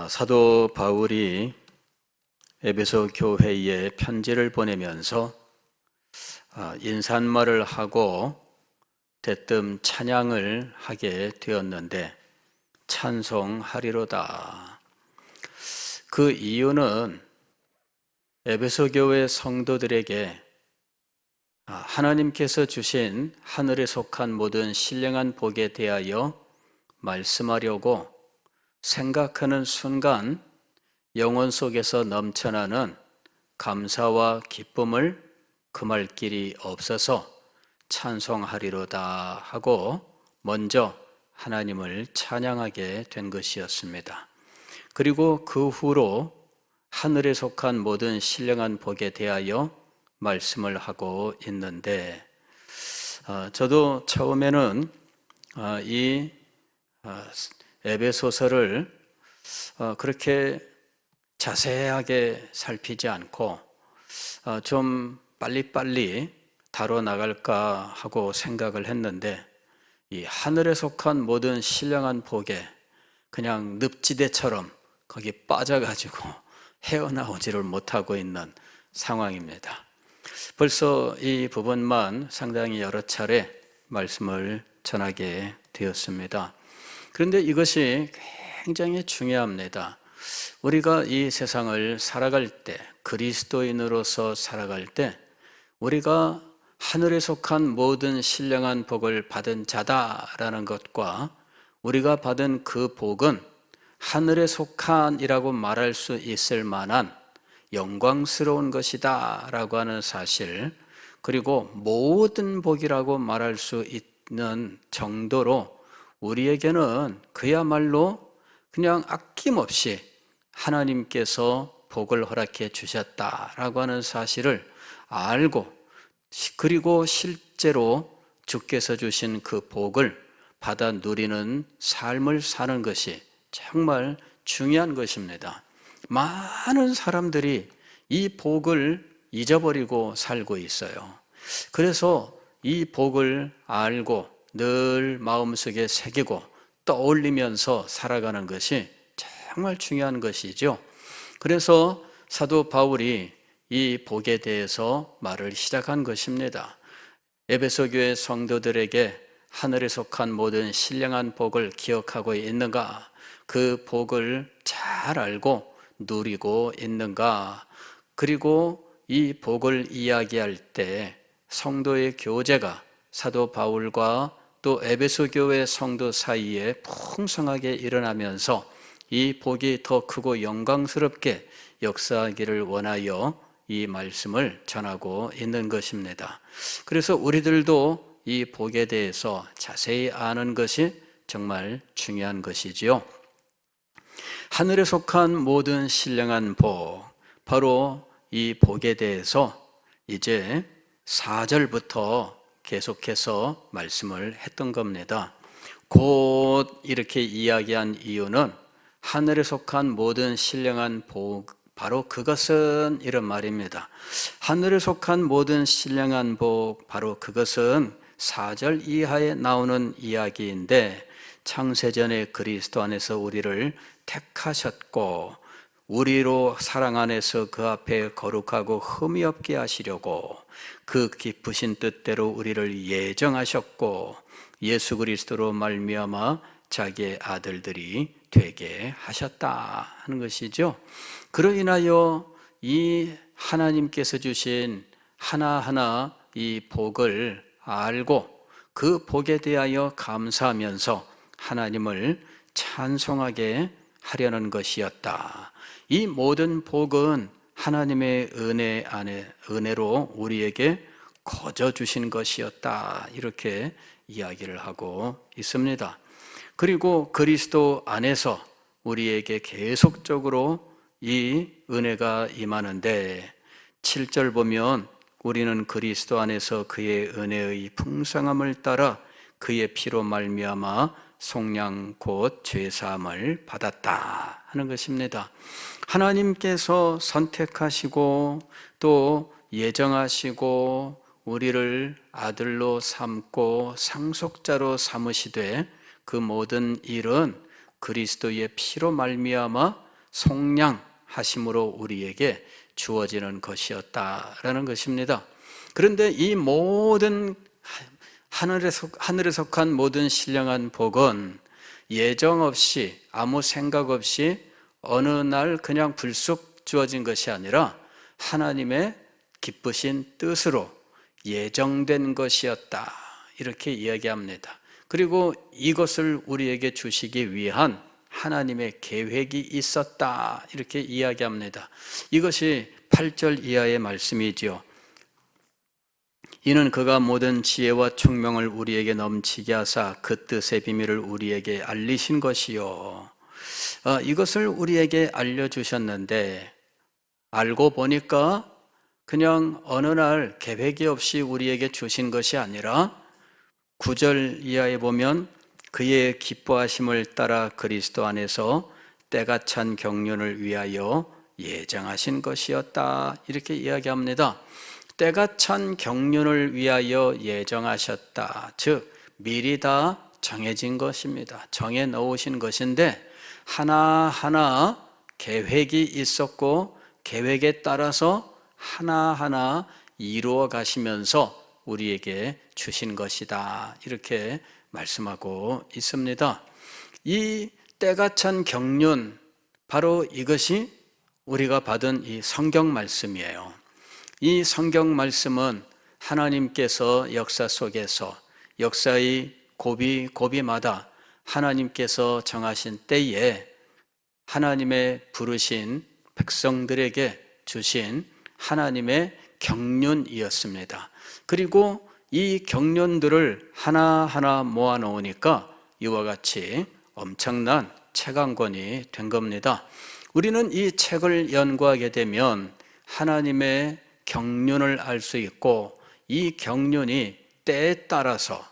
사도 바울이 에베소 교회에 편지를 보내면서 인사말을 하고 대뜸 찬양을 하게 되었는데 찬송하리로다. 그 이유는 에베소 교회 성도들에게 하나님께서 주신 하늘에 속한 모든 신령한 복에 대하여 말씀하려고 생각하는 순간 영혼 속에서 넘쳐나는 감사와 기쁨을 금할 길이 없어서 찬송하리로다 하고 먼저 하나님을 찬양하게 된 것이었습니다. 그리고 그 후로 하늘에 속한 모든 신령한 복에 대하여 말씀을 하고 있는데 저도 처음에는 이 에베소서를 그렇게 자세하게 살피지 않고 좀 빨리빨리 다뤄나갈까 하고 생각을 했는데 이 하늘에 속한 모든 신령한 복에 그냥 늪지대처럼 거기 빠져가지고 헤어나오지를 못하고 있는 상황입니다. 벌써 이 부분만 상당히 여러 차례 말씀을 전하게 되었습니다. 그런데 이것이 굉장히 중요합니다. 우리가 이 세상을 살아갈 때, 그리스도인으로서 살아갈 때 우리가 하늘에 속한 모든 신령한 복을 받은 자다라는 것과 우리가 받은 그 복은 하늘에 속한이라고 말할 수 있을 만한 영광스러운 것이다 라고 하는 사실, 그리고 모든 복이라고 말할 수 있는 정도로 우리에게는 그야말로 그냥 아낌없이 하나님께서 복을 허락해 주셨다라고 하는 사실을 알고, 그리고 실제로 주께서 주신 그 복을 받아 누리는 삶을 사는 것이 정말 중요한 것입니다. 많은 사람들이 이 복을 잊어버리고 살고 있어요. 그래서 이 복을 알고 늘 마음속에 새기고 떠올리면서 살아가는 것이 정말 중요한 것이죠. 그래서 사도 바울이 이 복에 대해서 말을 시작한 것입니다. 에베소 교회 성도들에게 하늘에 속한 모든 신령한 복을 기억하고 있는가? 그 복을 잘 알고 누리고 있는가? 그리고 이 복을 이야기할 때 성도의 교제가 사도 바울과 또 에베소 교회 성도 사이에 풍성하게 일어나면서 이 복이 더 크고 영광스럽게 역사하기를 원하여 이 말씀을 전하고 있는 것입니다. 그래서 우리들도 이 복에 대해서 자세히 아는 것이 정말 중요한 것이지요. 하늘에 속한 모든 신령한 복, 바로 이 복에 대해서 이제 4절부터 계속해서 말씀을 했던 겁니다. 곧 이렇게 이야기한 이유는 하늘에 속한 모든 신령한 복, 바로 그것은 이런 말입니다. 하늘에 속한 모든 신령한 복, 바로 그것은 4절 이하에 나오는 이야기인데 창세전에 그리스도 안에서 우리를 택하셨고 우리로 사랑 안에서 그 앞에 거룩하고 흠이 없게 하시려고 그 기쁘신 뜻대로 우리를 예정하셨고 예수 그리스도로 말미암아 자기의 아들들이 되게 하셨다 하는 것이죠. 그로 인하여 이 하나님께서 주신 하나하나 이 복을 알고 그 복에 대하여 감사하면서 하나님을 찬송하게 하려는 것이었다. 이 모든 복은 하나님의 은혜 안에 은혜로 우리에게 거저 주신 것이었다. 이렇게 이야기를 하고 있습니다. 그리고 그리스도 안에서 우리에게 계속적으로 이 은혜가 임하는데 7절 보면 우리는 그리스도 안에서 그의 은혜의 풍성함을 따라 그의 피로 말미암아 속량 곧 죄사함을 받았다 하는 것입니다. 하나님께서 선택하시고 또 예정하시고 우리를 아들로 삼고 상속자로 삼으시되 그 모든 일은 그리스도의 피로 말미암아 속량하심으로 우리에게 주어지는 것이었다라는 것입니다. 그런데 이 모든 하늘에 속한 모든 신령한 복은 예정 없이 아무 생각 없이 어느 날 그냥 불쑥 주어진 것이 아니라 하나님의 기쁘신 뜻으로 예정된 것이었다, 이렇게 이야기합니다. 그리고 이것을 우리에게 주시기 위한 하나님의 계획이 있었다, 이렇게 이야기합니다. 이것이 8절 이하의 말씀이지요. 이는 그가 모든 지혜와 총명을 우리에게 넘치게 하사 그 뜻의 비밀을 우리에게 알리신 것이요. 이것을 우리에게 알려주셨는데, 알고 보니까 그냥 어느 날 계획이 없이 우리에게 주신 것이 아니라 9절 이하에 보면 그의 기뻐하심을 따라 그리스도 안에서 때가 찬 경륜을 위하여 예정하신 것이었다, 이렇게 이야기합니다. 때가 찬 경륜을 위하여 예정하셨다, 즉 미리 다 정해진 것입니다. 정해 놓으신 것인데 하나하나 계획이 있었고 계획에 따라서 하나하나 이루어 가시면서 우리에게 주신 것이다, 이렇게 말씀하고 있습니다. 이 때가 찬 경륜, 바로 이것이 우리가 받은 이 성경 말씀이에요. 이 성경 말씀은 하나님께서 역사 속에서 역사의 고비마다 하나님께서 정하신 때에 하나님의 부르신 백성들에게 주신 하나님의 경륜이었습니다. 그리고 이 경륜들을 하나하나 모아놓으니까 이와 같이 엄청난 책 한 권이 된 겁니다. 우리는 이 책을 연구하게 되면 하나님의 경륜을 알 수 있고 이 경륜이 때에 따라서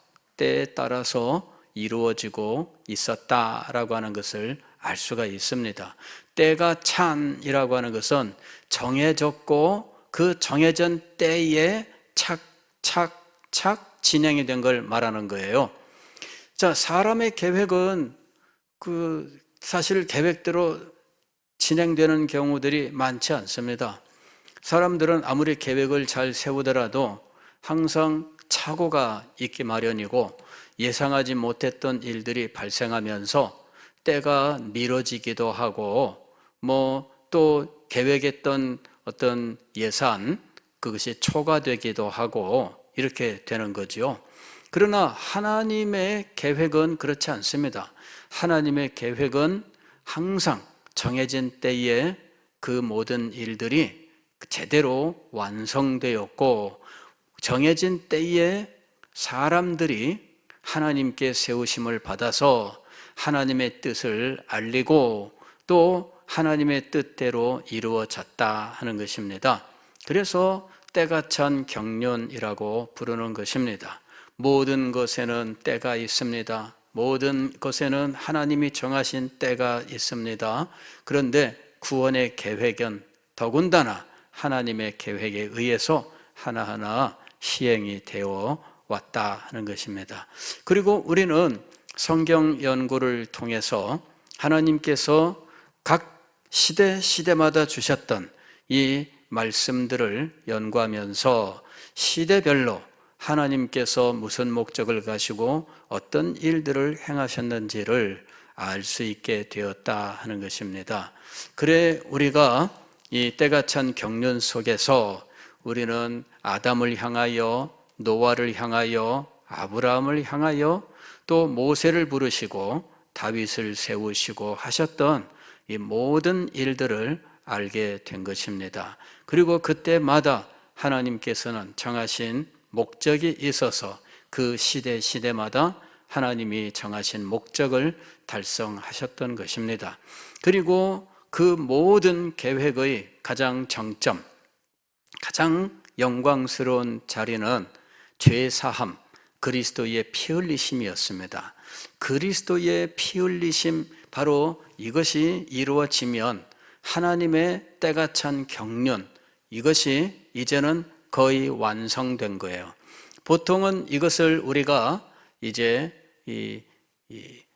이루어지고 있었다라고 하는 것을 알 수가 있습니다. 때가 찬이라고 하는 것은 정해졌고 그 정해진 때에 착착착 진행이 된 걸 말하는 거예요. 자, 사람의 계획은 사실 계획대로 진행되는 경우들이 많지 않습니다. 사람들은 아무리 계획을 잘 세우더라도 항상 착오가 있기 마련이고 예상하지 못했던 일들이 발생하면서 때가 미뤄지기도 하고 또 계획했던 어떤 예산, 그것이 초과되기도 하고 이렇게 되는 거죠. 그러나 하나님의 계획은 그렇지 않습니다. 하나님의 계획은 항상 정해진 때에 그 모든 일들이 제대로 완성되었고 정해진 때에 사람들이 하나님께 세우심을 받아서 하나님의 뜻을 알리고 또 하나님의 뜻대로 이루어졌다 하는 것입니다. 그래서 때가 찬 경륜이라고 부르는 것입니다. 모든 것에는 때가 있습니다. 모든 것에는 하나님이 정하신 때가 있습니다. 그런데 구원의 계획은 더군다나 하나님의 계획에 의해서 하나하나 시행이 되어 왔다 하는 것입니다. 그리고 우리는 성경 연구를 통해서 하나님께서 각 시대마다 주셨던 이 말씀들을 연구하면서 시대별로 하나님께서 무슨 목적을 가지고 어떤 일들을 행하셨는지를 알 수 있게 되었다 하는 것입니다. 그래 우리가 이 때가 찬 경륜 속에서 우리는 아담을 향하여, 노아를 향하여, 아브라함을 향하여, 또 모세를 부르시고 다윗을 세우시고 하셨던 이 모든 일들을 알게 된 것입니다. 그리고 그때마다 하나님께서는 정하신 목적이 있어서 그 시대마다 하나님이 정하신 목적을 달성하셨던 것입니다. 그리고 그 모든 계획의 가장 정점, 가장 영광스러운 자리는 죄사함, 그리스도의 피 흘리심이었습니다. 그리스도의 피 흘리심, 바로 이것이 이루어지면 하나님의 때가 찬 경륜, 이것이 이제는 거의 완성된 거예요. 보통은 이것을 우리가 이제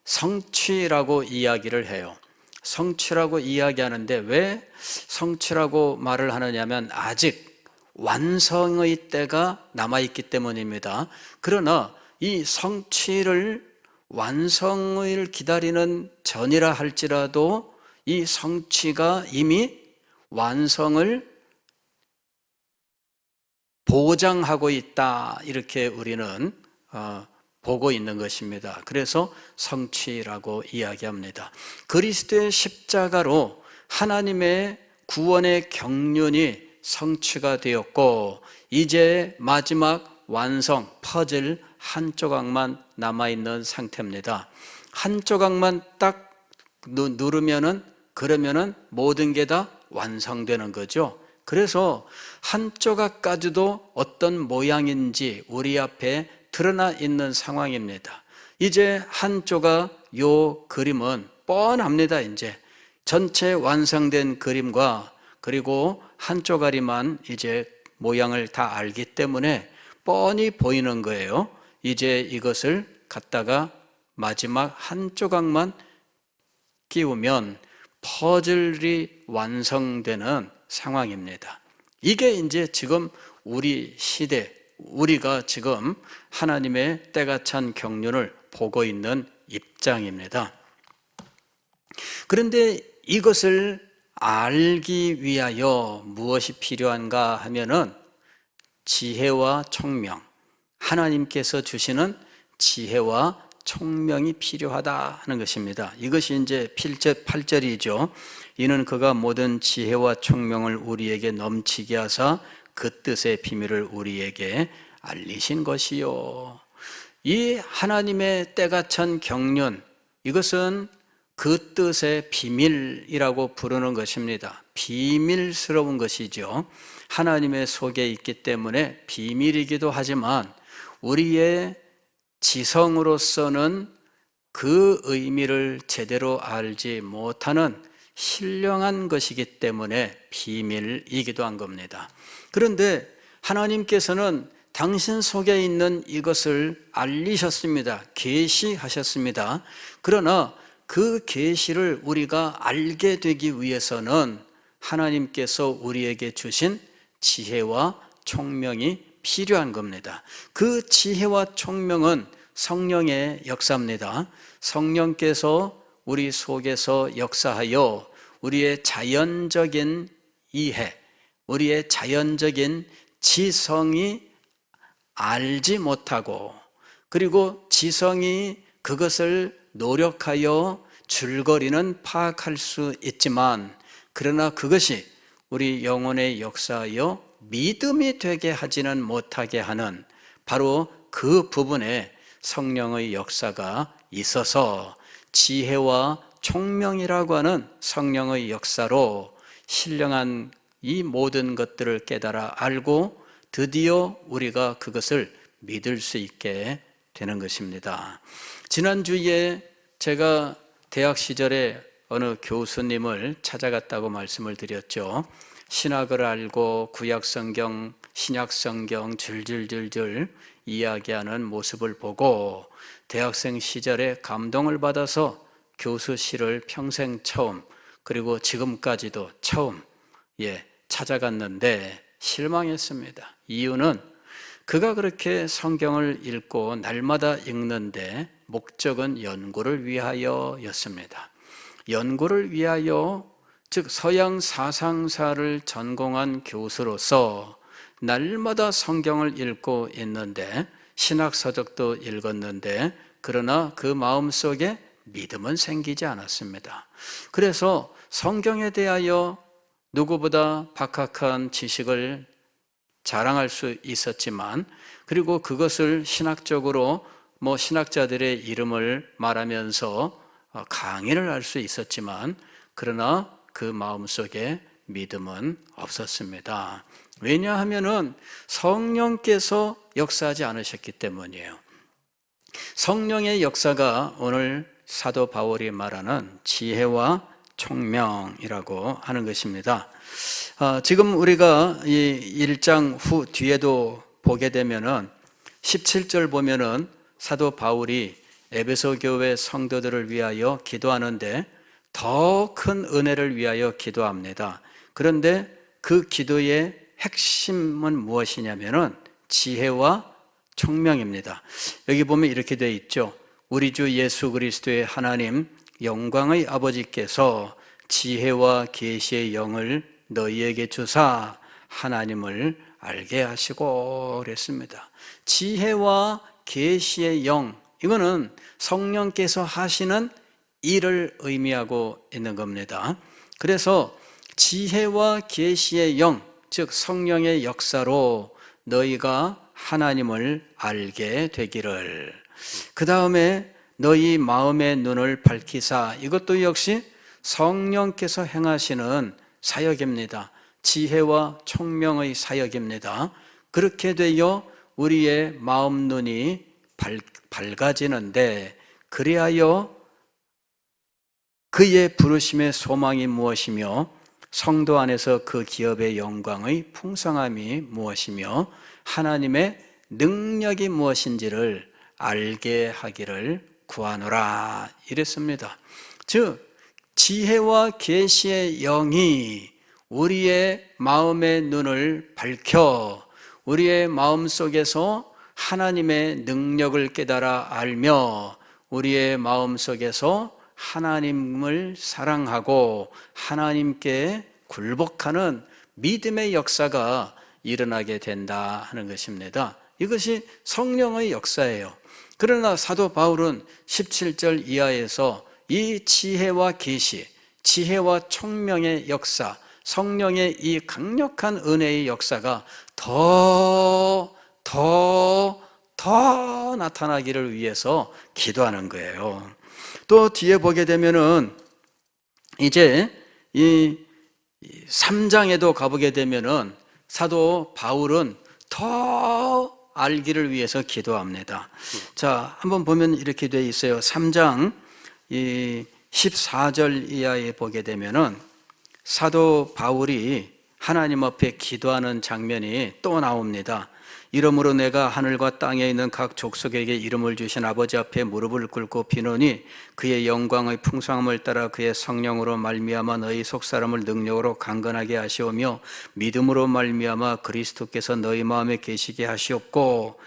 성취라고 이야기를 해요. 성취라고 이야기하는데 왜 성취라고 말을 하느냐면 아직 완성의 때가 남아있기 때문입니다. 그러나 이 성취를 완성을 기다리는 전이라 할지라도 이 성취가 이미 완성을 보장하고 있다, 이렇게 우리는 보고 있는 것입니다. 그래서 성취라고 이야기합니다. 그리스도의 십자가로 하나님의 구원의 경륜이 성취가 되었고 이제 마지막 완성 퍼즐 한 조각만 남아있는 상태입니다. 한 조각만 딱 누르면은 그러면은 모든 게 다 완성되는 거죠. 그래서 한 조각까지도 어떤 모양인지 우리 앞에 드러나 있는 상황입니다. 이제 한 조각 요 그림은 뻔합니다. 이제 전체 완성된 그림과 그리고 한 조각이만 이제 모양을 다 알기 때문에 뻔히 보이는 거예요. 이제 이것을 갖다가 마지막 한 조각만 끼우면 퍼즐이 완성되는 상황입니다. 이게 이제 지금 우리 시대, 우리가 지금 하나님의 때가 찬 경륜을 보고 있는 입장입니다. 그런데 이것을 알기 위하여 무엇이 필요한가 하면은 지혜와 총명, 하나님께서 주시는 지혜와 총명이 필요하다 하는 것입니다. 이것이 이제 8절이죠. 이는 그가 모든 지혜와 총명을 우리에게 넘치게 하사 그 뜻의 비밀을 우리에게 알리신 것이요. 이 하나님의 때가 찬 경륜, 이것은 그 뜻의 비밀이라고 부르는 것입니다. 비밀스러운 것이죠. 하나님의 속에 있기 때문에 비밀이기도 하지만 우리의 지성으로서는 그 의미를 제대로 알지 못하는 신령한 것이기 때문에 비밀이기도 한 겁니다. 그런데 하나님께서는 당신 속에 있는 이것을 알리셨습니다. 계시하셨습니다. 그러나 그 계시를 우리가 알게 되기 위해서는 하나님께서 우리에게 주신 지혜와 총명이 필요한 겁니다. 그 지혜와 총명은 성령의 역사입니다. 성령께서 우리 속에서 역사하여 우리의 자연적인 이해, 우리의 자연적인 지성이 알지 못하고 그리고 지성이 그것을 노력하여 줄거리는 파악할 수 있지만 그러나 그것이 우리 영혼의 역사하여 믿음이 되게 하지는 못하게 하는 바로 그 부분에 성령의 역사가 있어서 지혜와 총명이라고 하는 성령의 역사로 신령한 이 모든 것들을 깨달아 알고 드디어 우리가 그것을 믿을 수 있게 되는 것입니다. 지난주에 제가 대학 시절에 어느 교수님을 찾아갔다고 말씀을 드렸죠. 신학을 알고 구약성경, 신약성경 줄줄줄줄 이야기하는 모습을 보고 대학생 시절에 감동을 받아서 교수실을 평생 처음 그리고 지금까지도 처음 찾아갔는데 실망했습니다. 이유는 그가 그렇게 성경을 읽고 날마다 읽는데 목적은 연구를 위하여였습니다. 연구를 위하여, 즉 서양 사상사를 전공한 교수로서 날마다 성경을 읽고 있는데 신학서적도 읽었는데 그러나 그 마음속에 믿음은 생기지 않았습니다. 그래서 성경에 대하여 누구보다 박학한 지식을 자랑할 수 있었지만 그리고 그것을 신학적으로 신학자들의 이름을 말하면서 강의를 할 수 있었지만 그러나 그 마음속에 믿음은 없었습니다. 왜냐하면은 성령께서 역사하지 않으셨기 때문이에요. 성령의 역사가 오늘 사도 바울이 말하는 지혜와 총명이라고 하는 것입니다. 지금 우리가 이 1장 후 뒤에도 보게 되면은 17절 보면은 사도 바울이 에베소 교회 성도들을 위하여 기도하는데 더 큰 은혜를 위하여 기도합니다. 그런데 그 기도의 핵심은 무엇이냐면은 지혜와 총명입니다. 여기 보면 이렇게 되어 있죠. 우리 주 예수 그리스도의 하나님 영광의 아버지께서 지혜와 계시의 영을 너희에게 주사 하나님을 알게 하시고 그랬습니다. 지혜와 계시의 영, 이거는 성령께서 하시는 일을 의미하고 있는 겁니다. 그래서 지혜와 계시의 영, 즉 성령의 역사로 너희가 하나님을 알게 되기를. 그 다음에 너희 마음의 눈을 밝히사, 이것도 역시 성령께서 행하시는 사역입니다. 지혜와 총명의 사역입니다. 그렇게 되어 우리의 마음 눈이 밝아지는데, 그리하여 그의 부르심의 소망이 무엇이며 성도 안에서 그 기업의 영광의 풍성함이 무엇이며 하나님의 능력이 무엇인지를 알게 하기를 구하노라 이랬습니다. 즉 지혜와 계시의 영이 우리의 마음의 눈을 밝혀 우리의 마음속에서 하나님의 능력을 깨달아 알며 우리의 마음속에서 하나님을 사랑하고 하나님께 굴복하는 믿음의 역사가 일어나게 된다 하는 것입니다. 이것이 성령의 역사예요. 그러나 사도 바울은 17절 이하에서 이 지혜와 계시, 지혜와 총명의 역사, 성령의 이 강력한 은혜의 역사가 더 나타나기를 위해서 기도하는 거예요. 또 뒤에 보게 되면은 이제 이 3장에도 가보게 되면은 사도 바울은 더 알기를 위해서 기도합니다. 자, 한번 보면 이렇게 되어 있어요. 3장 14절 이하에 보게 되면은 사도 바울이 하나님 앞에 기도하는 장면이 또 나옵니다. 이러므로 내가 하늘과 땅에 있는 각 족속에게 이름을 주신 아버지 앞에 무릎을 꿇고 비노니 그의 영광의 풍성함을 따라 그의 성령으로 말미암아 너희 속사람을 능력으로 강건하게 하시오며 믿음으로 말미암아 그리스도께서 너희 마음에 계시게 하시옵고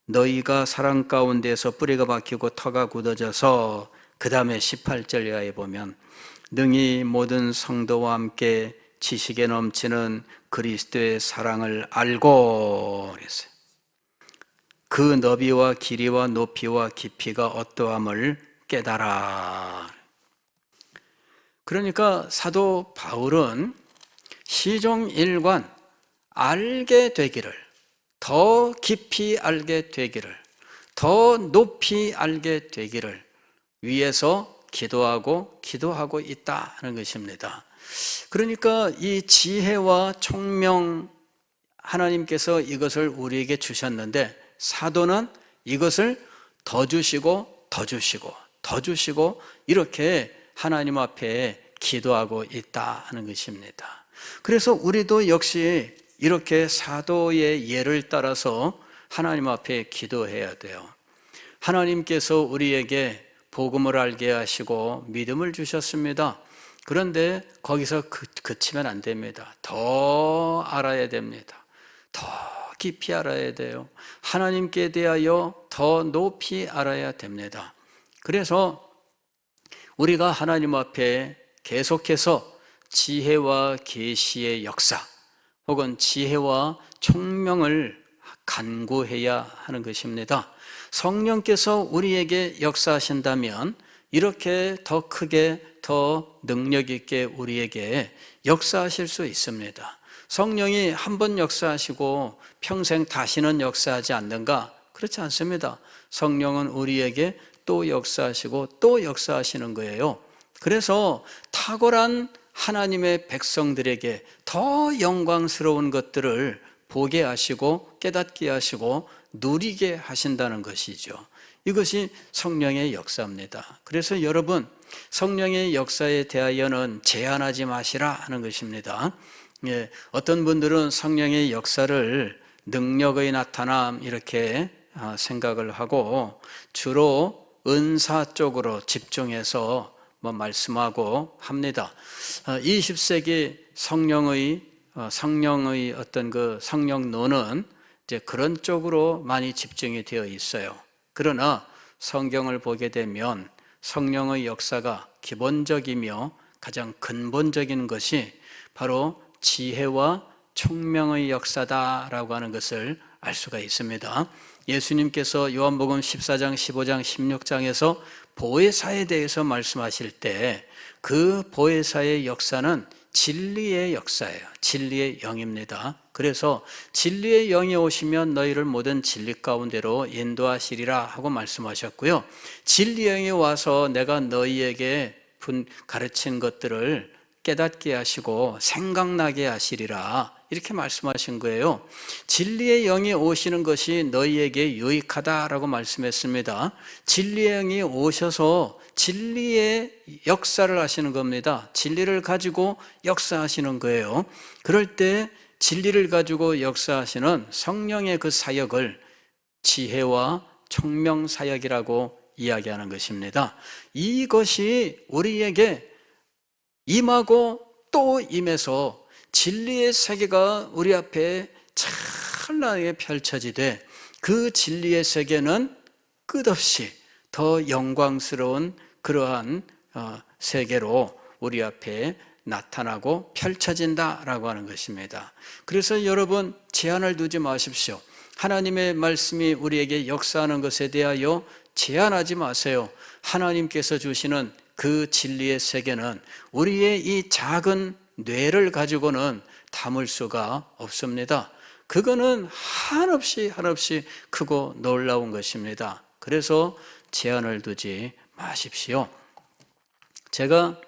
너희가 사랑 가운데서 뿌리가 박히고 터가 굳어져서 그 다음에 18절 이하에 보면 능히 모든 성도와 함께 지식에 넘치는 그리스도의 사랑을 알고 그랬어요. 그 너비와 길이와 높이와 깊이가 어떠함을 깨달아. 그러니까 사도 바울은 시종일관 알게 되기를, 더 깊이 알게 되기를, 더 높이 알게 되기를 위해서 기도하고 있다는 것입니다. 그러니까 이 지혜와 총명 하나님께서 이것을 우리에게 주셨는데 사도는 이것을 더 주시고 더 주시고 더 주시고 이렇게 하나님 앞에 기도하고 있다는 것입니다. 그래서 우리도 역시 이렇게 사도의 예를 따라서 하나님 앞에 기도해야 돼요. 하나님께서 우리에게 복음을 알게 하시고 믿음을 주셨습니다. 그런데 거기서 그치면 안 됩니다. 더 알아야 됩니다. 더 깊이 알아야 돼요. 하나님께 대하여 더 높이 알아야 됩니다. 그래서 우리가 하나님 앞에 계속해서 지혜와 계시의 역사 혹은 지혜와 총명을 간구해야 하는 것입니다. 성령께서 우리에게 역사하신다면 이렇게 더 크게 더 능력 있게 우리에게 역사하실 수 있습니다. 성령이 한 번 역사하시고 평생 다시는 역사하지 않는가? 그렇지 않습니다. 성령은 우리에게 또 역사하시고 또 역사하시는 거예요. 그래서 탁월한 하나님의 백성들에게 더 영광스러운 것들을 보게 하시고 깨닫게 하시고 누리게 하신다는 것이죠. 이것이 성령의 역사입니다. 그래서 여러분 성령의 역사에 대하여는 제한하지 마시라 하는 것입니다. 어떤 분들은 성령의 역사를 능력의 나타남 이렇게 생각을 하고 주로 은사 쪽으로 집중해서 말씀하고 합니다. 20세기 성령의 어떤 그 성령론은 이제 그런 쪽으로 많이 집중이 되어 있어요. 그러나 성경을 보게 되면 성령의 역사가 기본적이며 가장 근본적인 것이 바로 지혜와 총명의 역사다라고 하는 것을 알 수가 있습니다. 예수님께서 요한복음 14장, 15장, 16장에서 보혜사에 대해서 말씀하실 때 그 보혜사의 역사는 진리의 역사예요. 진리의 영입니다. 그래서 진리의 영이 오시면 너희를 모든 진리 가운데로 인도하시리라 하고 말씀하셨고요. 진리의 영이 와서 내가 너희에게 가르친 것들을 깨닫게 하시고 생각나게 하시리라 이렇게 말씀하신 거예요. 진리의 영이 오시는 것이 너희에게 유익하다라고 말씀했습니다. 진리의 영이 오셔서 진리의 역사를 하시는 겁니다. 진리를 가지고 역사하시는 거예요. 그럴 때 진리를 가지고 역사하시는 성령의 그 사역을 지혜와 총명 사역이라고 이야기하는 것입니다. 이것이 우리에게 임하고 또 임해서 진리의 세계가 우리 앞에 찬란하게 펼쳐지되 그 진리의 세계는 끝없이 더 영광스러운 그러한 세계로 우리 앞에 나타나고 펼쳐진다라고 하는 것입니다. 그래서 여러분 제한을 두지 마십시오. 하나님의 말씀이 우리에게 역사하는 것에 대하여 제한하지 마세요. 하나님께서 주시는 그 진리의 세계는 우리의 이 작은 뇌를 가지고는 담을 수가 없습니다. 그거는 한없이 크고 놀라운 것입니다. 그래서 제한을 두지 마십시오. 제가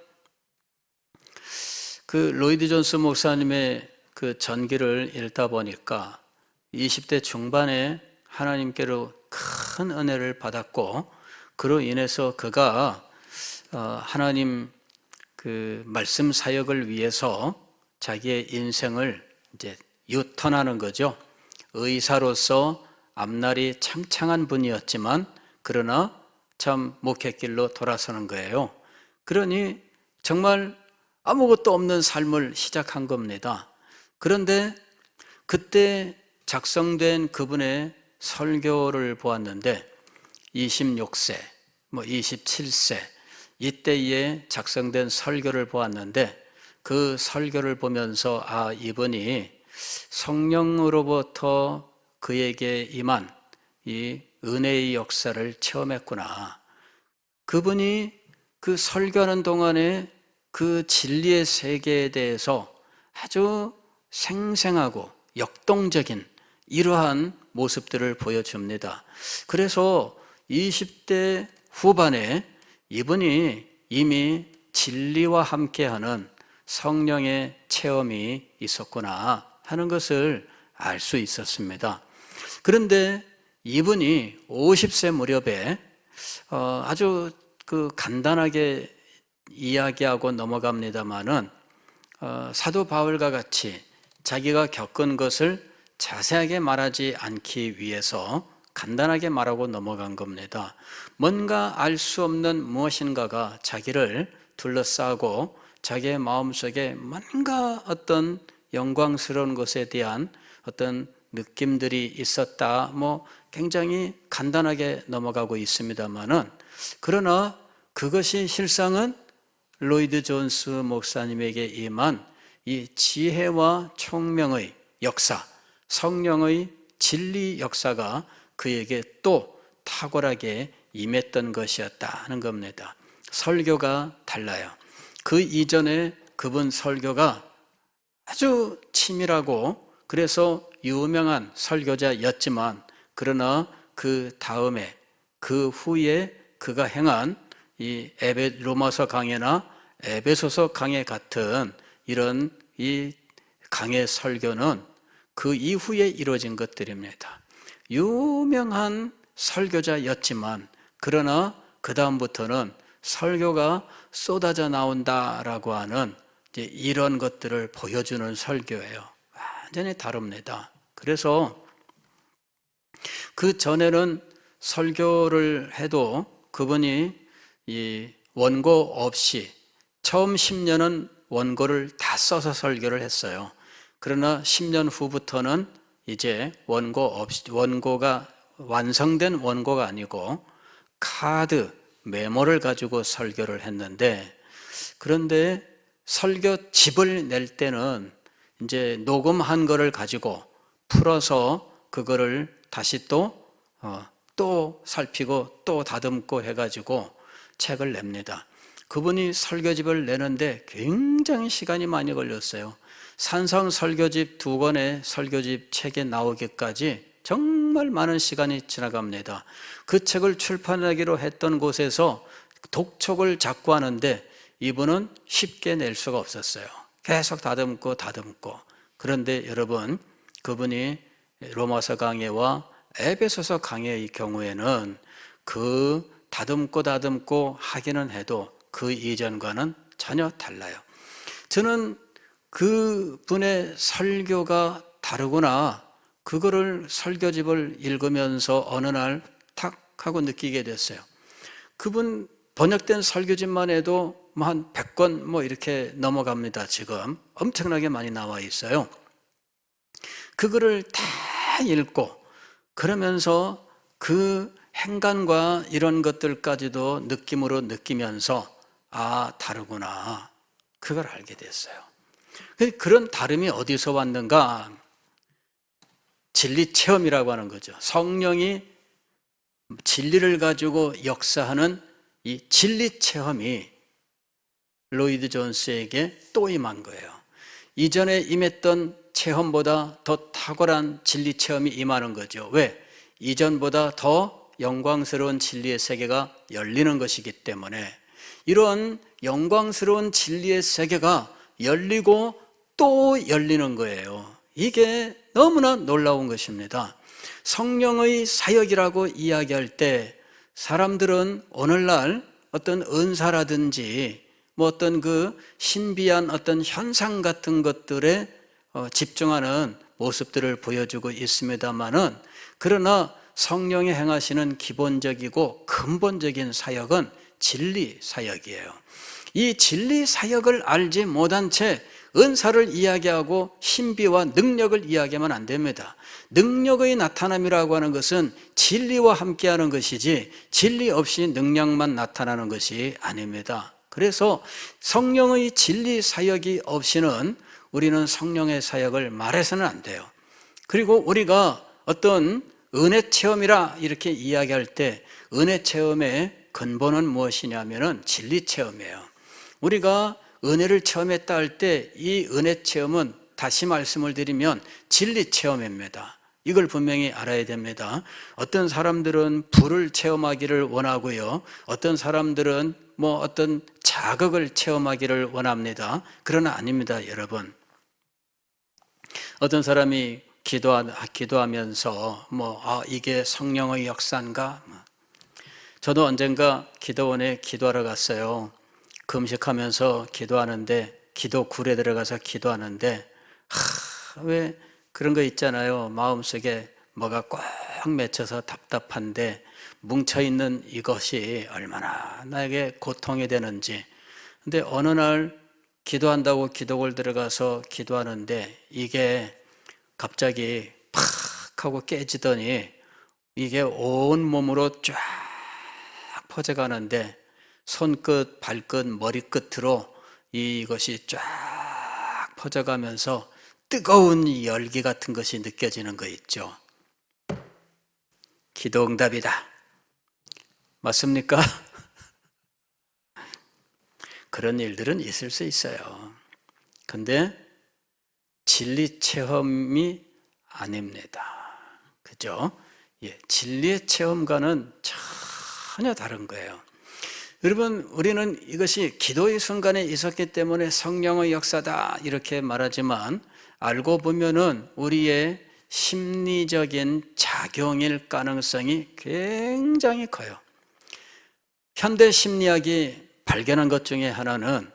그 로이드 존스 목사님의 그 전기를 읽다 보니까 20대 중반에 하나님께로 큰 은혜를 받았고 그로 인해서 그가 하나님 그 말씀 사역을 위해서 자기의 인생을 이제 유턴하는 거죠. 의사로서 앞날이 창창한 분이었지만 그러나 참 목회길로 돌아서는 거예요. 그러니 정말 아무것도 없는 삶을 시작한 겁니다. 그런데 그때 작성된 그분의 설교를 보았는데 26세, 27세 이때에 작성된 설교를 보았는데 그 설교를 보면서 이분이 성령으로부터 그에게 임한 이 은혜의 역사를 체험했구나. 그분이 그 설교하는 동안에 그 진리의 세계에 대해서 아주 생생하고 역동적인 이러한 모습들을 보여줍니다. 그래서 20대 후반에 이분이 이미 진리와 함께하는 성령의 체험이 있었구나 하는 것을 알 수 있었습니다. 그런데 이분이 50세 무렵에 아주 그 간단하게 이야기하고 넘어갑니다마는 사도 바울과 같이 자기가 겪은 것을 자세하게 말하지 않기 위해서 간단하게 말하고 넘어간 겁니다. 뭔가 알 수 없는 무엇인가가 자기를 둘러싸고 자기의 마음속에 뭔가 어떤 영광스러운 것에 대한 어떤 느낌들이 있었다. 굉장히 간단하게 넘어가고 있습니다만은 그러나 그것이 실상은 로이드 존스 목사님에게 임한 이 지혜와 총명의 역사, 성령의 진리 역사가 그에게 또 탁월하게 임했던 것이었다 하는 겁니다. 설교가 달라요. 그 이전에 그분 설교가 아주 치밀하고 그래서 유명한 설교자였지만 그러나 그 다음에 그 후에 그가 행한 이 로마서 강해나 에베소서 강해 같은 이런 이 강해 설교는 그 이후에 이루어진 것들입니다. 유명한 설교자였지만 그러나 그 다음부터는 설교가 쏟아져 나온다라고 하는 이런 것들을 보여주는 설교예요. 완전히 다릅니다. 그래서 그 전에는 설교를 해도 그분이 이 원고 없이 처음 10년은 원고를 다 써서 설교를 했어요. 그러나 10년 후부터는 이제 원고 없이, 원고가 완성된 원고가 아니고 카드, 메모를 가지고 설교를 했는데, 그런데 설교집을 낼 때는 이제 녹음한 거를 가지고 풀어서 그거를 다시 또 살피고 또 다듬고 해가지고 책을 냅니다. 그분이 설교집을 내는데 굉장히 시간이 많이 걸렸어요. 산상 설교집 2권의 설교집 책에 나오기까지 정말 많은 시간이 지나갑니다. 그 책을 출판하기로 했던 곳에서 독촉을 자꾸 하는데 이분은 쉽게 낼 수가 없었어요. 계속 다듬고 그런데 여러분, 그분이 로마서 강해와 에베소서 강해의 경우에는 그 다듬고 하기는 해도 그 이전과는 전혀 달라요. 저는 그분의 설교가 다르구나, 그거를 설교집을 읽으면서 어느 날 탁 하고 느끼게 됐어요. 그분 번역된 설교집만 해도 한 100권 이렇게 넘어갑니다. 지금 엄청나게 많이 나와 있어요. 그거를 다 읽고 그러면서 그 행간과 이런 것들까지도 느낌으로 느끼면서 다르구나, 그걸 알게 됐어요. 그런 다름이 어디서 왔는가? 진리 체험이라고 하는 거죠. 성령이 진리를 가지고 역사하는 이 진리 체험이 로이드 존스에게 또 임한 거예요. 이전에 임했던 체험보다 더 탁월한 진리 체험이 임하는 거죠. 왜? 이전보다 더 영광스러운 진리의 세계가 열리는 것이기 때문에. 이런 영광스러운 진리의 세계가 열리고 또 열리는 거예요. 이게 너무나 놀라운 것입니다. 성령의 사역이라고 이야기할 때 사람들은 오늘날 어떤 은사라든지 어떤 그 신비한 어떤 현상 같은 것들에 집중하는 모습들을 보여주고 있습니다만은, 그러나 성령이 행하시는 기본적이고 근본적인 사역은 진리 사역이에요. 이 진리 사역을 알지 못한 채 은사를 이야기하고 신비와 능력을 이야기하면 안 됩니다. 능력의 나타남이라고 하는 것은 진리와 함께하는 것이지 진리 없이 능력만 나타나는 것이 아닙니다. 그래서 성령의 진리 사역이 없이는 우리는 성령의 사역을 말해서는 안 돼요. 그리고 우리가 어떤 은혜 체험이라 이렇게 이야기할 때 은혜 체험의 근본은 무엇이냐면은 진리 체험이에요. 우리가 은혜를 체험했다 할 때 이 은혜 체험은 다시 말씀을 드리면 진리 체험입니다. 이걸 분명히 알아야 됩니다. 어떤 사람들은 불을 체험하기를 원하고요, 어떤 사람들은 어떤 자극을 체험하기를 원합니다. 그러나 아닙니다, 여러분. 어떤 사람이 기도하면서 이게 성령의 역사인가? 저도 언젠가 기도원에 기도하러 갔어요. 금식하면서 기도하는데, 기도굴에 들어가서 기도하는데 왜 그런 거 있잖아요. 마음속에 뭐가 꽉 맺혀서 답답한데 뭉쳐있는 이것이 얼마나 나에게 고통이 되는지. 근데 어느 날 기도한다고 기도굴 들어가서 기도하는데 이게 갑자기 팍 하고 깨지더니 이게 온 몸으로 쫙 퍼져가는데 손끝, 발끝, 머리끝으로 이것이 쫙 퍼져가면서 뜨거운 열기 같은 것이 느껴지는 거 있죠. 기도 응답이다. 맞습니까? 그런 일들은 있을 수 있어요. 근데 진리 체험이 아닙니다. 그죠? 진리의 체험과는 전혀 다른 거예요. 여러분, 우리는 이것이 기도의 순간에 있었기 때문에 성령의 역사다 이렇게 말하지만, 알고 보면은 우리의 심리적인 작용일 가능성이 굉장히 커요. 현대 심리학이 발견한 것 중에 하나는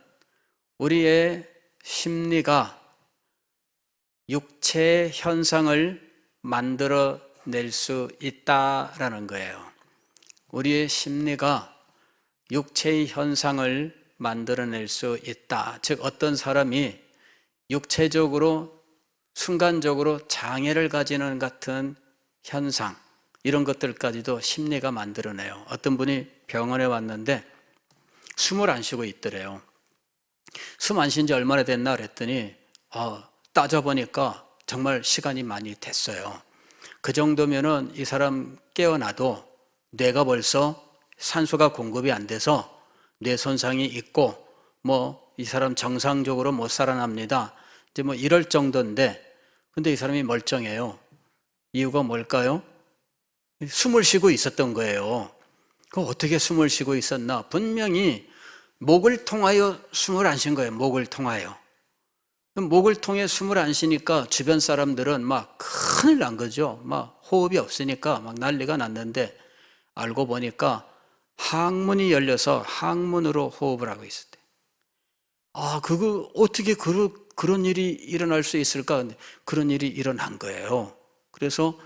우리의 심리가 육체의 현상을 만들어낼 수 있다라는 거예요. 우리의 심리가 육체의 현상을 만들어낼 수 있다. 즉 어떤 사람이 육체적으로 순간적으로 장애를 가지는 같은 현상, 이런 것들까지도 심리가 만들어내요. 어떤 분이 병원에 왔는데 숨을 안 쉬고 있더래요. 숨 안 쉰 지 얼마나 됐나 그랬더니 따져보니까 정말 시간이 많이 됐어요. 그 정도면은 이 사람 깨어나도 뇌가 벌써 산소가 공급이 안 돼서 뇌 손상이 있고 이 사람 정상적으로 못 살아납니다. 이제 이럴 정도인데, 근데 이 사람이 멀쩡해요. 이유가 뭘까요? 숨을 쉬고 있었던 거예요. 그 어떻게 숨을 쉬고 있었나? 분명히 목을 통하여 숨을 안 쉰 거예요. 목을 통하여. 목을 통해 숨을 안 쉬니까 주변 사람들은 막 큰일 난 거죠. 막 호흡이 없으니까 막 난리가 났는데, 알고 보니까 항문이 열려서 항문으로 호흡을 하고 있었대. 그거 어떻게 그런 일이 일어날 수 있을까? 근데 그런 일이 일어난 거예요. 그래서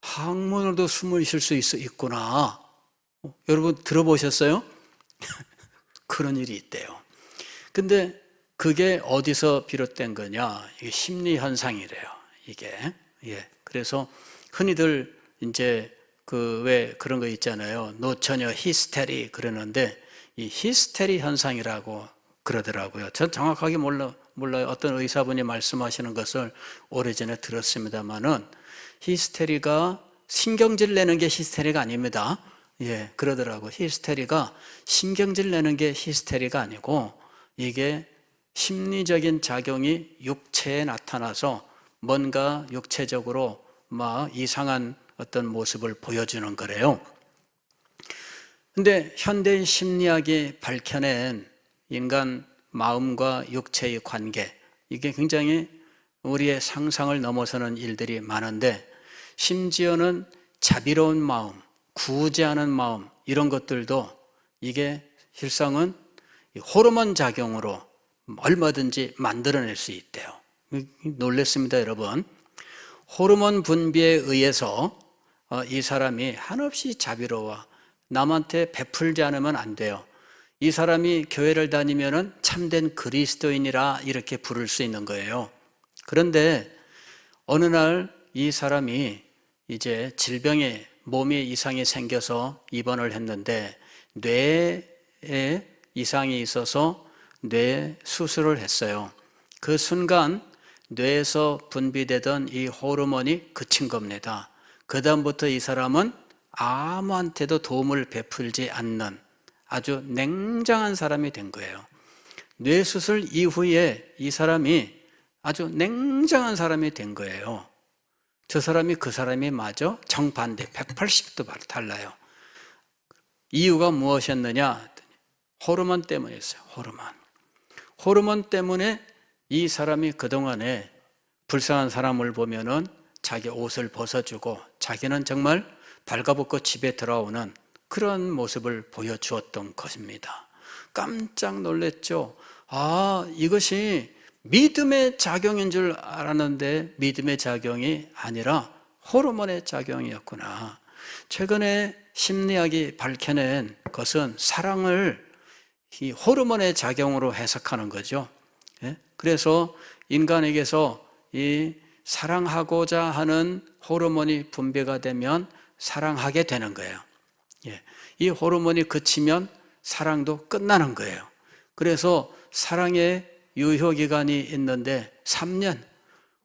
항문으로도 숨을 쉴 수 있구나. 여러분 들어보셨어요? 그런 일이 있대요. 근데 그게 어디서 비롯된 거냐? 이게 심리 현상이래요. 이게. 그래서 흔히들 이제 왜 그런 거 있잖아요. 노처녀 히스테리 그러는데 이 히스테리 현상이라고 그러더라고요. 전 정확하게 몰라요. 어떤 의사분이 말씀하시는 것을 오래전에 들었습니다만은 히스테리가 신경질 내는 게 히스테리가 아닙니다. 그러더라고요. 히스테리가 신경질 내는 게 히스테리가 아니고 이게 심리적인 작용이 육체에 나타나서 뭔가 육체적으로 이상한 어떤 모습을 보여주는 거래요. 근데 현대 심리학이 밝혀낸 인간 마음과 육체의 관계, 이게 굉장히 우리의 상상을 넘어서는 일들이 많은데, 심지어는 자비로운 마음, 구제하는 마음, 이런 것들도 이게 실상은 호르몬 작용으로 얼마든지 만들어낼 수 있대요. 놀랬습니다, 여러분. 호르몬 분비에 의해서 이 사람이 한없이 자비로워 남한테 베풀지 않으면 안 돼요. 이 사람이 교회를 다니면은 참된 그리스도인이라 이렇게 부를 수 있는 거예요. 그런데 어느 날 이 사람이 이제 질병에 몸에 이상이 생겨서 입원을 했는데 뇌에 이상이 있어서 뇌 수술을 했어요. 그 순간 뇌에서 분비되던 이 호르몬이 그친 겁니다. 그 다음부터 이 사람은 아무한테도 도움을 베풀지 않는 아주 냉정한 사람이 된 거예요. 뇌수술 이후에 이 사람이 아주 냉정한 사람이 된 거예요. 저 사람이 그 사람이 맞아? 정반대 180도 달라요. 이유가 무엇이었느냐? 호르몬 때문이었어요. 호르몬 때문에 이 사람이 그동안에 불쌍한 사람을 보면은 자기 옷을 벗어주고 자기는 정말 발가벗고 집에 들어오는 그런 모습을 보여주었던 것입니다. 깜짝 놀랐죠. 이것이 믿음의 작용인 줄 알았는데 믿음의 작용이 아니라 호르몬의 작용이었구나. 최근에 심리학이 밝혀낸 것은 사랑을 이 호르몬의 작용으로 해석하는 거죠. 그래서 인간에게서 이 사랑하고자 하는 호르몬이 분비가 되면 사랑하게 되는 거예요. 이 호르몬이 그치면 사랑도 끝나는 거예요. 그래서 사랑의 유효기간이 있는데 3년,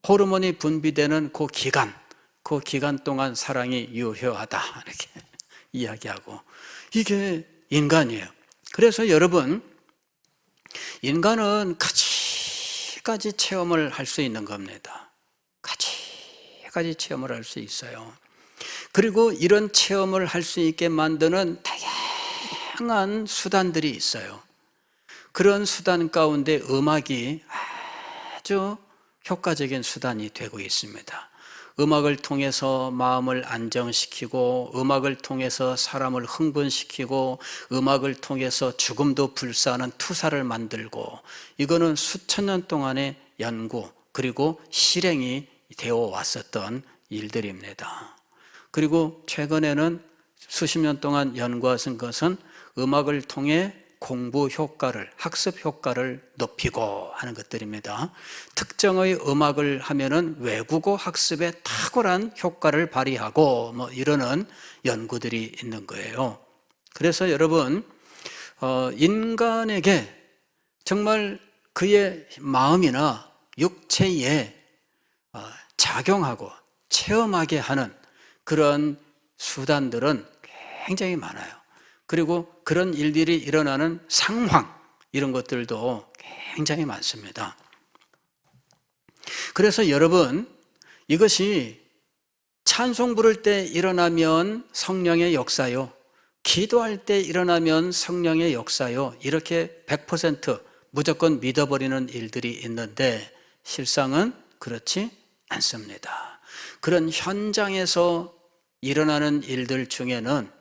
호르몬이 분비되는 그 기간 동안 사랑이 유효하다 이렇게 이야기하고, 이게 인간이에요. 그래서 여러분, 인간은 가지가지 체험을 할 수 있는 겁니다. 가지가지 체험을 할 수 있어요. 그리고 이런 체험을 할 수 있게 만드는 다양한 수단들이 있어요. 그런 수단 가운데 음악이 아주 효과적인 수단이 되고 있습니다. 음악을 통해서 마음을 안정시키고, 음악을 통해서 사람을 흥분시키고, 음악을 통해서 죽음도 불사하는 투사를 만들고, 이거는 수천 년 동안의 연구 그리고 실행이 되어 왔었던 일들입니다. 그리고 최근에는 수십 년 동안 연구한 것은 음악을 통해 공부 효과를, 학습 효과를 높이고 하는 것들입니다. 특정의 음악을 하면은 외국어 학습에 탁월한 효과를 발휘하고 이러는 연구들이 있는 거예요. 그래서 여러분, 인간에게 정말 그의 마음이나 육체에 작용하고 체험하게 하는 그런 수단들은 굉장히 많아요. 그리고 그런 일들이 일어나는 상황, 이런 것들도 굉장히 많습니다. 그래서 여러분, 이것이 찬송 부를 때 일어나면 성령의 역사요, 기도할 때 일어나면 성령의 역사요, 이렇게 100% 무조건 믿어버리는 일들이 있는데 실상은 그렇지 않습니다. 그런 현장에서 일어나는 일들 중에는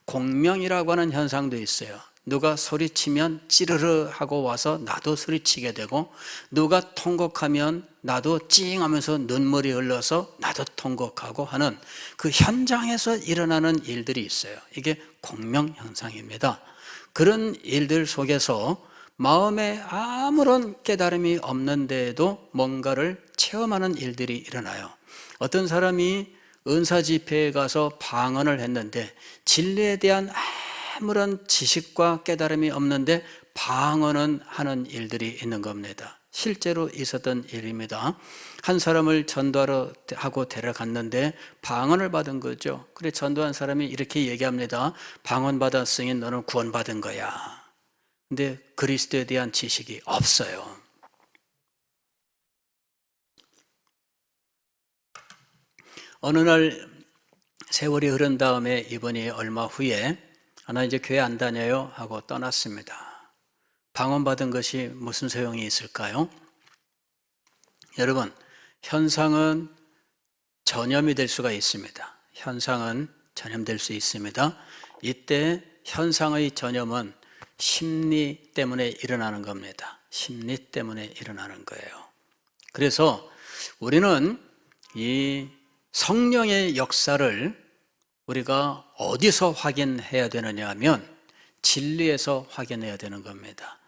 공명이라고 하는 현상도 있어요. 누가 소리치면 찌르르 하고 와서 나도 소리치게 되고, 누가 통곡하면 나도 찡 하면서 눈물이 흘러서 나도 통곡하고 하는 그 현장에서 일어나는 일들이 있어요. 이게 공명 현상입니다. 그런 일들 속에서 마음에 아무런 깨달음이 없는데도 뭔가를 체험하는 일들이 일어나요. 어떤 사람이 은사 집회에 가서 방언을 했는데 진리에 대한 아무런 지식과 깨달음이 없는데 방언은 하는 일들이 있는 겁니다. 실제로 있었던 일입니다. 한 사람을 전도하러 하고 데려갔는데 방언을 받은 거죠. 그래 전도한 사람이 이렇게 얘기합니다. 방언 받았으니 너는 구원받은 거야. 근데 그리스도에 대한 지식이 없어요. 어느 날 세월이 흐른 다음에 이분이 얼마 후에 나 이제 교회 안 다녀요 하고 떠났습니다. 방언 받은 것이 무슨 소용이 있을까요? 여러분, 현상은 전염이 될 수가 있습니다. 현상은 전염될 수 있습니다. 이때 현상의 전염은 심리 때문에 일어나는 겁니다. 심리 때문에 일어나는 거예요. 그래서 우리는 이 성령의 역사를 우리가 어디서 확인해야 되느냐 하면 진리에서 확인해야 되는 겁니다.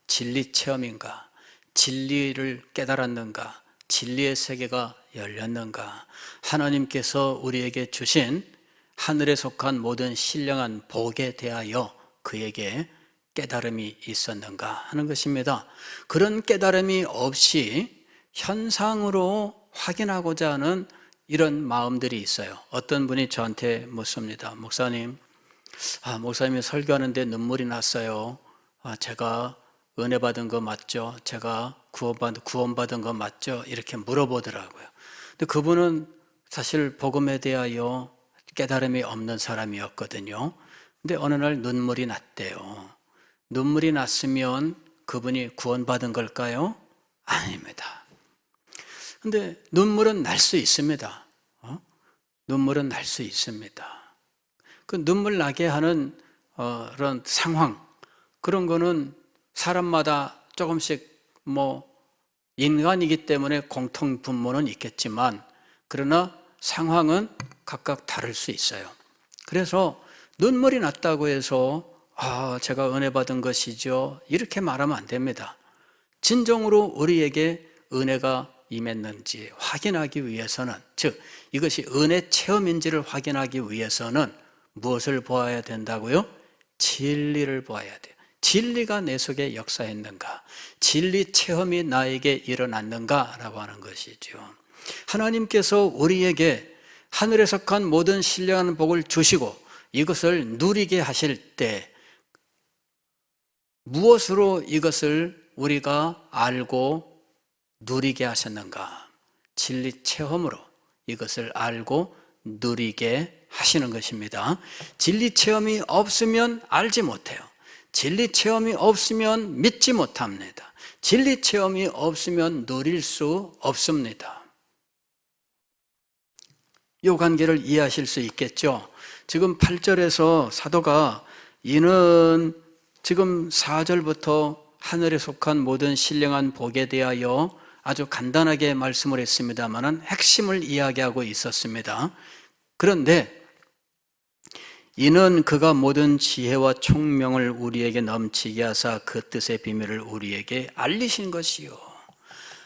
진리 체험인가? 진리를 깨달았는가? 진리의 세계가 열렸는가? 하나님께서 우리에게 주신 하늘에 속한 모든 신령한 복에 대하여 그에게 깨달음이 있었는가 하는 것입니다. 그런 깨달음이 없이 현상으로 확인하고자 하는 이런 마음들이 있어요. 어떤 분이 저한테 묻습니다. 목사님이 설교하는데 눈물이 났어요. 제가 은혜 받은 거 맞죠? 제가 구원받은 거 맞죠? 이렇게 물어보더라고요. 근데 그분은 사실 복음에 대하여 깨달음이 없는 사람이었거든요. 근데 어느 날 눈물이 났대요. 눈물이 났으면 그분이 구원받은 걸까요? 아닙니다. 근데 눈물은 날 수 있습니다. 눈물은 날 수 있습니다. 그 눈물 나게 하는 그런 상황, 그런 거는 사람마다 조금씩 인간이기 때문에 공통 분모는 있겠지만 그러나 상황은 각각 다를 수 있어요. 그래서 눈물이 났다고 해서 제가 은혜 받은 것이죠, 이렇게 말하면 안 됩니다. 진정으로 우리에게 은혜가 임했는지 확인하기 위해서는, 즉 이것이 은혜 체험인지를 확인하기 위해서는 무엇을 보아야 된다고요? 진리를 보아야 돼요. 진리가 내 속에 역사했는가? 진리 체험이 나에게 일어났는가라고 하는 것이죠. 하나님께서 우리에게 하늘에 속한 모든 신령한 복을 주시고 이것을 누리게 하실 때 무엇으로 이것을 우리가 알고 누리게 하셨는가? 진리 체험으로 이것을 알고 누리게 하시는 것입니다. 진리 체험이 없으면 알지 못해요. 진리 체험이 없으면 믿지 못합니다. 진리 체험이 없으면 누릴 수 없습니다. 이 관계를 이해하실 수 있겠죠? 지금 8절에서 사도가 이는 지금 4절부터 하늘에 속한 모든 신령한 복에 대하여 아주 간단하게 말씀을 했습니다만 핵심을 이야기하고 있었습니다. 그런데 이는 그가 모든 지혜와 총명을 우리에게 넘치게 하사 그 뜻의 비밀을 우리에게 알리신 것이요.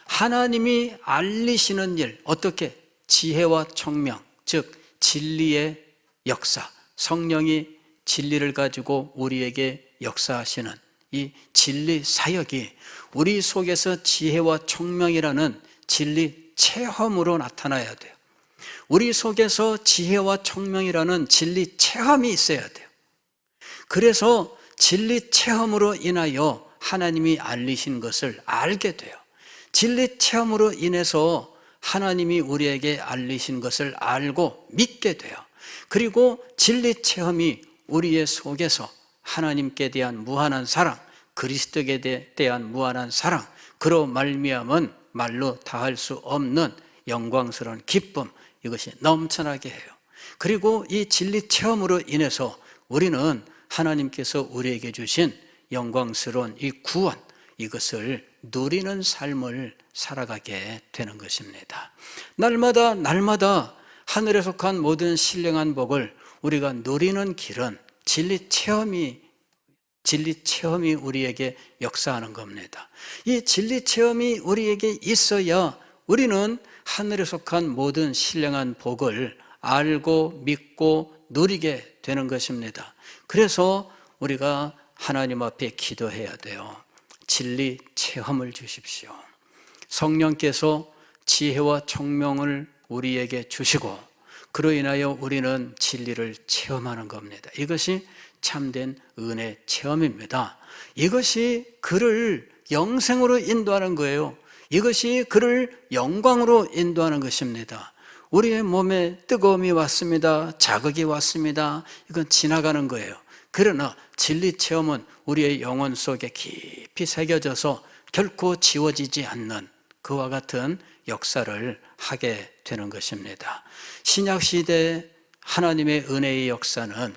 하나님이 알리시는 일, 어떻게? 지혜와 총명, 즉 진리의 역사, 성령이 진리를 가지고 우리에게 역사하시는 이 진리 사역이 우리 속에서 지혜와 총명이라는 진리 체험으로 나타나야 돼요. 우리 속에서 지혜와 총명이라는 진리 체험이 있어야 돼요. 그래서 진리 체험으로 인하여 하나님이 알리신 것을 알게 돼요. 진리 체험으로 인해서 하나님이 우리에게 알리신 것을 알고 믿게 돼요. 그리고 진리 체험이 우리의 속에서 하나님께 대한 무한한 사랑, 그리스도에 대한 무한한 사랑, 그로 말미암은 말로 다할 수 없는 영광스러운 기쁨, 이것이 넘쳐나게 해요. 그리고 이 진리 체험으로 인해서 우리는 하나님께서 우리에게 주신 영광스러운 이 구원, 이것을 누리는 삶을 살아가게 되는 것입니다. 날마다 하늘에 속한 모든 신령한 복을 우리가 누리는 길은 진리 체험이 우리에게 역사하는 겁니다. 이 진리 체험이 우리에게 있어야 우리는 하늘에 속한 모든 신령한 복을 알고 믿고 누리게 되는 것입니다. 그래서 우리가 하나님 앞에 기도해야 돼요. 진리 체험을 주십시오. 성령께서 지혜와 총명을 우리에게 주시고 그로 인하여 우리는 진리를 체험하는 겁니다. 이것이 참된 은혜 체험입니다. 이것이 그를 영생으로 인도하는 거예요. 이것이 그를 영광으로 인도하는 것입니다. 우리의 몸에 뜨거움이 왔습니다. 자극이 왔습니다. 이건 지나가는 거예요. 그러나 진리 체험은 우리의 영혼 속에 깊이 새겨져서 결코 지워지지 않는 그와 같은 역사를 하게 되는 것입니다. 신약시대 하나님의 은혜의 역사는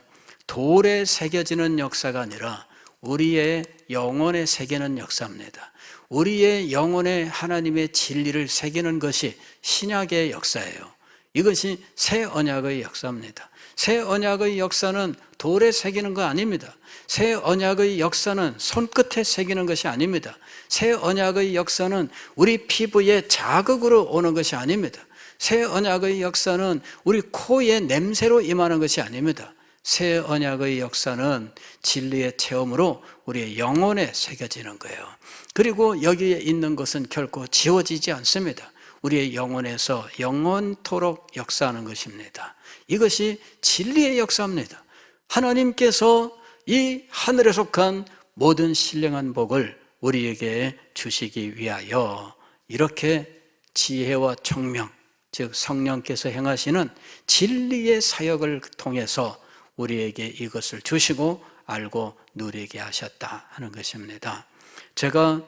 돌에 새겨지는 역사가 아니라 우리의 영혼에 새기는 역사입니다. 우리의 영혼에 하나님의 진리를 새기는 것이 신약의 역사예요. 이것이 새 언약의 역사입니다. 새 언약의 역사는 돌에 새기는 거 아닙니다. 새 언약의 역사는 손끝에 새기는 것이 아닙니다. 새 언약의 역사는 우리 피부에 자극으로 오는 것이 아닙니다. 새 언약의 역사는 우리 코에 냄새로 임하는 것이 아닙니다. 새 언약의 역사는 진리의 체험으로 우리의 영혼에 새겨지는 거예요. 그리고 여기에 있는 것은 결코 지워지지 않습니다. 우리의 영혼에서 영원토록 역사하는 것입니다. 이것이 진리의 역사입니다. 하나님께서 이 하늘에 속한 모든 신령한 복을 우리에게 주시기 위하여 이렇게 지혜와 총명, 즉 성령께서 행하시는 진리의 사역을 통해서 우리에게 이것을 주시고 알고 누리게 하셨다 하는 것입니다. 제가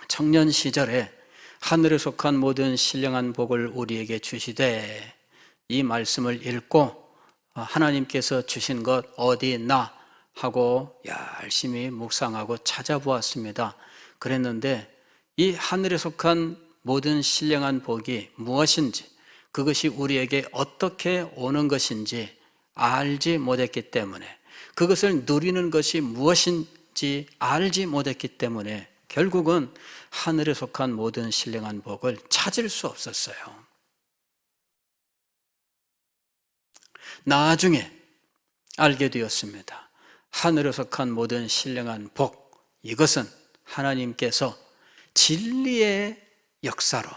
청년 시절에 하늘에 속한 모든 신령한 복을 우리에게 주시되 이 말씀을 읽고 하나님께서 주신 것 어디 있나 하고 열심히 묵상하고 찾아보았습니다. 그랬는데 이 하늘에 속한 모든 신령한 복이 무엇인지, 그것이 우리에게 어떻게 오는 것인지 알지 못했기 때문에, 그것을 누리는 것이 무엇인지 알지 못했기 때문에 결국은 하늘에 속한 모든 신령한 복을 찾을 수 없었어요. 나중에 알게 되었습니다. 하늘에 속한 모든 신령한 복, 이것은 하나님께서 진리의 역사로,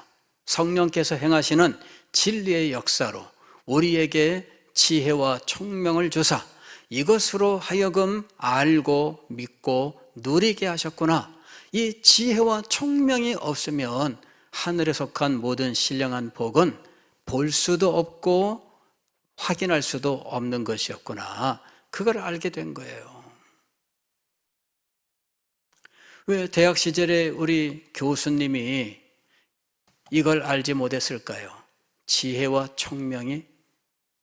성령께서 행하시는 진리의 역사로 우리에게 지혜와 총명을 주사 이것으로 하여금 알고 믿고 누리게 하셨구나. 이 지혜와 총명이 없으면 하늘에 속한 모든 신령한 복은 볼 수도 없고 확인할 수도 없는 것이었구나. 그걸 알게 된 거예요. 왜 대학 시절에 우리 교수님이 이걸 알지 못했을까요? 지혜와 총명이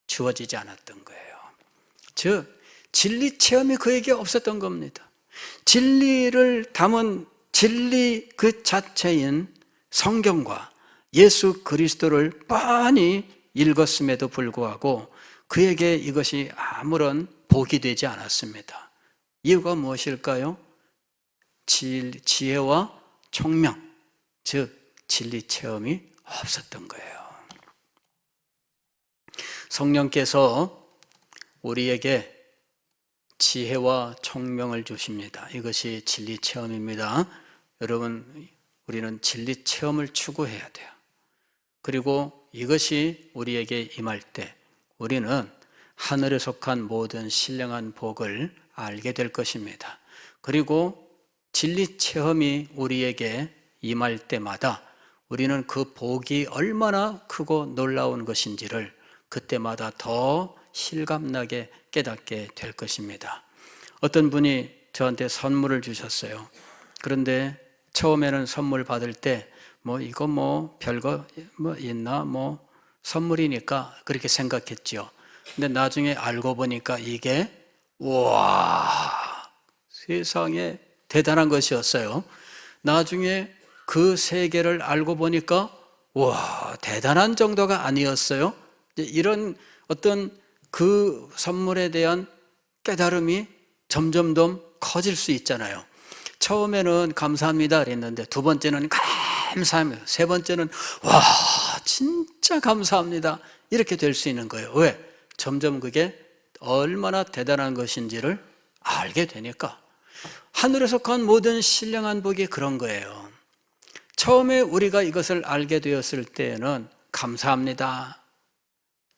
주어지지 않았던 거예요. 즉 진리 체험이 그에게 없었던 겁니다. 진리를 담은 진리 그 자체인 성경과 예수 그리스도를 뻔히 읽었음에도 불구하고 그에게 이것이 아무런 복이 되지 않았습니다. 이유가 무엇일까요? 지혜와 총명, 즉 진리 체험이 없었던 거예요. 성령께서 우리에게 지혜와 총명을 주십니다. 이것이 진리 체험입니다. 여러분, 우리는 진리 체험을 추구해야 돼요. 그리고 이것이 우리에게 임할 때 우리는 하늘에 속한 모든 신령한 복을 알게 될 것입니다. 그리고 진리 체험이 우리에게 임할 때마다 우리는 그 복이 얼마나 크고 놀라운 것인지를 그때마다 더 실감나게 깨닫게 될 것입니다. 어떤 분이 저한테 선물을 주셨어요. 그런데 처음에는 선물 받을 때 이거 별거 있나 선물이니까 그렇게 생각했죠. 근데 나중에 알고 보니까 이게 와, 세상에 대단한 것이었어요. 나중에 그 세계를 알고 보니까 와, 대단한 정도가 아니었어요. 이런 어떤 그 선물에 대한 깨달음이 점점 더 커질 수 있잖아요. 처음에는 감사합니다 그랬는데 두 번째는 감사합니다, 세 번째는 와, 진짜 감사합니다, 이렇게 될 수 있는 거예요. 왜? 점점 그게 얼마나 대단한 것인지를 알게 되니까. 하늘에 속한 모든 신령한 복이 그런 거예요. 처음에 우리가 이것을 알게 되었을 때에는 감사합니다,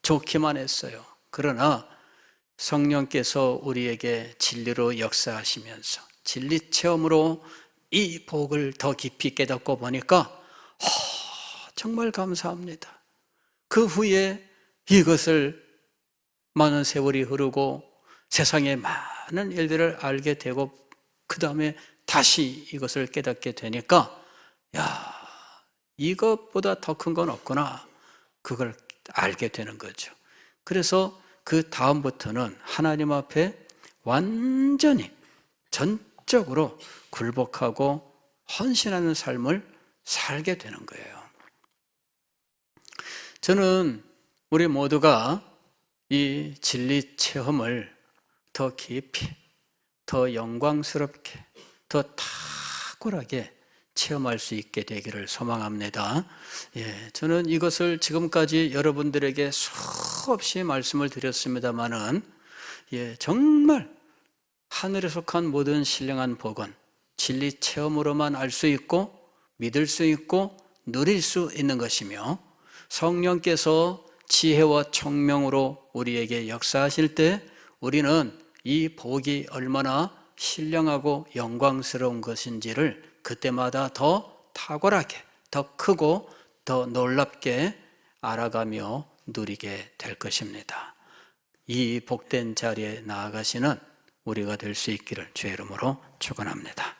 좋기만 했어요. 그러나 성령께서 우리에게 진리로 역사하시면서 진리 체험으로 이 복을 더 깊이 깨닫고 보니까 정말 감사합니다. 그 후에 이것을 많은 세월이 흐르고 세상의 많은 일들을 알게 되고 그 다음에 다시 이것을 깨닫게 되니까 야, 이것보다 더 큰 건 없구나, 그걸 알게 되는 거죠. 그래서 그 다음부터는 하나님 앞에 완전히 전적으로 굴복하고 헌신하는 삶을 살게 되는 거예요. 저는 우리 모두가 이 진리 체험을 더 깊이, 더 영광스럽게, 더 탁월하게 체험할 수 있게 되기를 소망합니다. 저는 이것을 지금까지 여러분들에게 수없이 말씀을 드렸습니다마는 정말 하늘에 속한 모든 신령한 복은 진리 체험으로만 알 수 있고 믿을 수 있고 누릴 수 있는 것이며, 성령께서 지혜와 총명으로 우리에게 역사하실 때 우리는 이 복이 얼마나 신령하고 영광스러운 것인지를 그때마다 더 탁월하게, 더 크고 더 놀랍게 알아가며 누리게 될 것입니다. 이 복된 자리에 나아가시는 우리가 될 수 있기를 주의 이름으로 축원합니다.